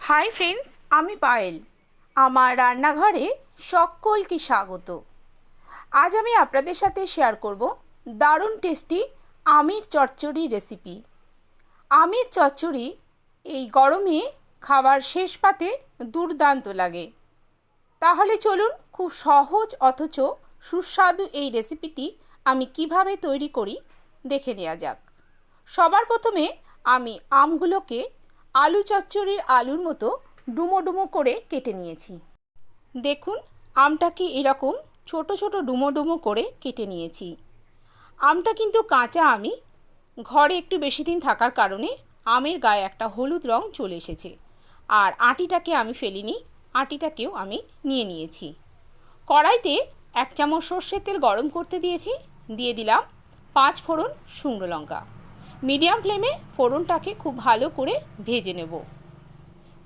Hi friends, আমি পায়েল। আমার রান্নাঘরে সকলকে স্বাগত। আজ আমি আপনাদের সাথে শেয়ার করব দারুণ টেস্টি আমের চচ্চড়ি রেসিপি। আমের চচ্চড়ি এই গরমে খাবার শেষ পাতে দুর্দান্ত লাগে। তাহলে চলুন খুব সহজ অথচ সুস্বাদু এই রেসিপিটি আমি কিভাবে তৈরি করি দেখে নেওয়া যাক। সবার প্রথমে আমি আমগুলোকে আলু চচ্চড়ির আলুর মতো ডুমো ডুমো করে কেটে নিয়েছি। দেখুন, আমটাকে এরকম ছোট ছোট ডুমো ডুমো করে কেটে নিয়েছি। আমটা কিন্তু কাঁচা আমি, ঘরে একটু বেশি দিন থাকার কারণে আমের গায়ে একটা হলুদ রং চলে এসেছে। আর আটিটাকে আমি ফেলিনি, আটিটাকেও আমি নিয়ে নিয়েছি। কড়াইতে 1 চামচ সর্ষের তেল গরম করতে দিয়েছি। দিয়ে দিলাম 5 ফোড়ন শুকনো লঙ্কা। মিডিয়াম ফ্লেমে ফোড়নটাকে খুব ভালো করে ভেজে নেব।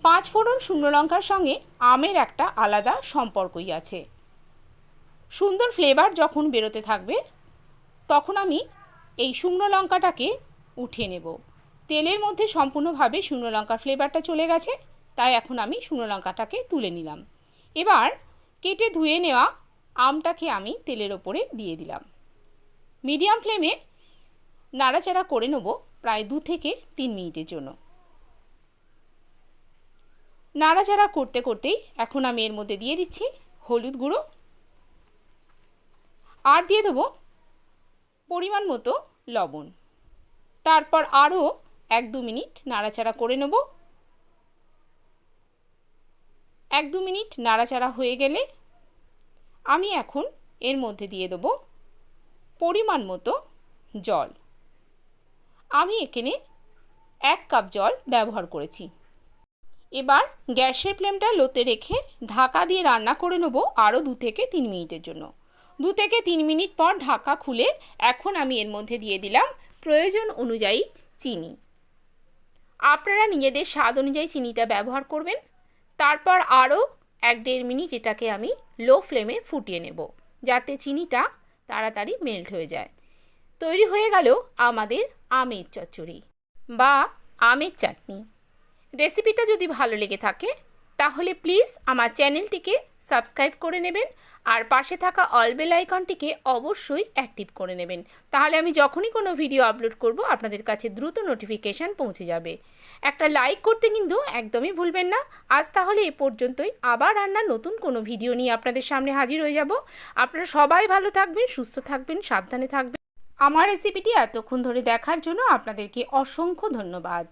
5 ফোড়ন শুকনো লঙ্কার সঙ্গে আমের একটা আলাদা সম্পর্কই আছে। সুন্দর ফ্লেভার যখন বেরোতে থাকবে তখন আমি এই শুকনো লঙ্কাটাকে উঠিয়ে নেব। তেলের মধ্যে সম্পূর্ণভাবে শুকনো লঙ্কার ফ্লেভারটা চলে গেছে, তাই এখন আমি শুকনো লঙ্কাটাকে তুলে নিলাম। এবার কেটে ধুয়ে নেওয়া আমটাকে আমি তেলের ওপরে দিয়ে দিলাম। মিডিয়াম ফ্লেমে নাড়াচাড়া করে নেব প্রায় 2 থেকে 3 মিনিটের জন্য। নাড়াচাড়া করতে করতেই এখন আমি এর মধ্যে দিয়ে দিচ্ছি হলুদ গুঁড়ো, আর দিয়ে দেবো পরিমাণ মতো লবণ। তারপর আরও 1-2 মিনিট নাড়াচাড়া করে নেব। 1-2 মিনিট নাড়াচাড়া হয়ে গেলে আমি এখন এর মধ্যে দিয়ে দেবো পরিমাণ মতো জল। আমি এখানে 1 কাপ জল ব্যবহার করেছি। এবার গ্যাসের ফ্লেমটা লোতে রেখে ঢাকা দিয়ে রান্না করে নেব আরও 2 থেকে 3 মিনিটের জন্য। 2 থেকে 3 মিনিট পর ঢাকা খুলে এখন আমি এর মধ্যে দিয়ে দিলাম প্রয়োজন অনুযায়ী চিনি। আপনারা নিজেদের স্বাদ অনুযায়ী চিনিটা ব্যবহার করবেন। তারপর আরও 1-1.5 মিনিট এটাকে আমি লো ফ্লেমে ফুটিয়ে নেব, যাতে চিনিটা তাড়াতাড়ি মেল্ট হয়ে যায়। তৈরি হয়ে গেল আমাদের আমের চচ্চড়ি বা আমের চাটনি। রেসিপিটা যদি ভালো লেগে থাকে তাহলে প্লিজ আমার চ্যানেলটিকে সাবস্ক্রাইব করে নেবেন, আর পাশে থাকা অল বেল আইকনটিকে অবশ্যই অ্যাক্টিভ করে নেবেন। তাহলে আমি যখনই কোনো ভিডিও আপলোড করব আপনাদের কাছে দ্রুত নোটিফিকেশান পৌঁছে যাবে। একটা লাইক করতে কিন্তু একদমই ভুলবেন না। আজ তাহলে এ পর্যন্তই। আবার রান্নার নতুন কোনো ভিডিও নিয়ে আপনাদের সামনে হাজির হয়ে যাব। আপনারা সবাই ভালো থাকবেন, সুস্থ থাকবেন, সাবধানে থাকবেন। আমার রেসিপিটি এতক্ষণ ধরে দেখার জন্য আপনাদেরকে অসংখ্য ধন্যবাদ।